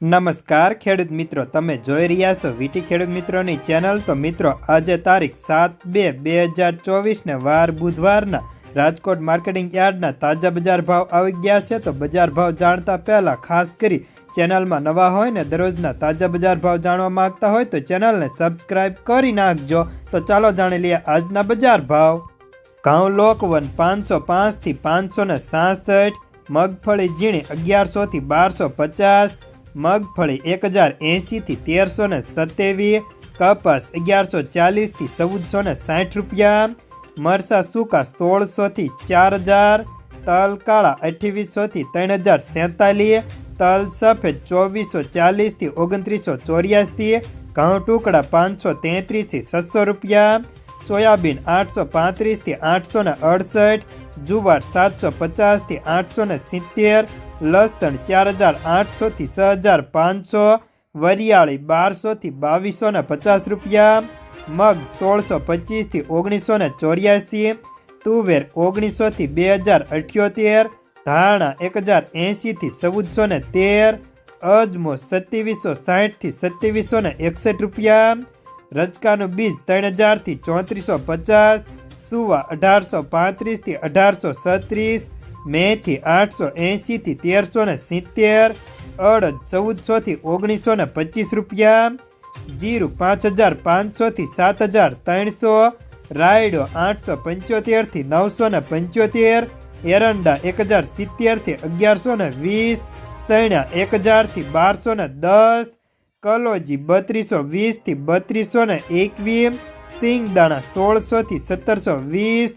નમસ્કાર ખેડૂત મિત્રો, તમે જોઈ રહ્યા છો વીટી ખેડૂત મિત્રોની ચેનલ। તો મિત્રો, આજે તારીખ 7/2/2024 વાર બુધવારના રાજકોટ માર્કેટિંગ યાર્ડના તાજા બજાર ભાવ આવી ગયા છે। તો બજાર ભાવ જાણતા પહેલા ખાસ કરી ચેનલમાં નવા હોય ને દરરોજના તાજા બજાર ભાવ જાણવા માંગતા હોય તો ચેનલને સબસ્ક્રાઇબ કરી નાખજો। તો ચાલો જાણી લઈએ આજના બજાર ભાવ। ઘઉં લોકવન 505 થી 567, મગફળી ઝીણી 1100 થી 1250, મગફળી 1080 થી 1327, કપાસ 1140 થી 1460 રૂપિયા, મરસા સૂકા 1600 થી 4000, તલ કાળા 2800 થી 3047, તલ સફેદ 2440 થી 2984, ઘઉં ટુકડા 533 થી 600 રૂપિયા, સોયાબીન 835 થી 868, જુવાર 750 થી 870, લસણ 4800 થી 6500, વરિયાળી 1200 થી 2250 રૂપિયા, મગ 1625 થી 1984, તુવેર 1900 થી 2078, ધાણા 1080 થી 1413, અજમો 2760 થી 2761 રૂપિયા, રચકાનું બીજ 3000 થી 3450, સુવા 1835 થી 1836, મેથી 880 થી 1370, અડદ 1400 થી 1925 રૂપિયા, જીરું 5500 થી 7300, રાયડો 875 થી 975, એરંડા 1070 થી 1120, સૈણા 1000 થી 1210, કલોજી 3220 થી 3221, સિંગદાણા 1600 થી 1720,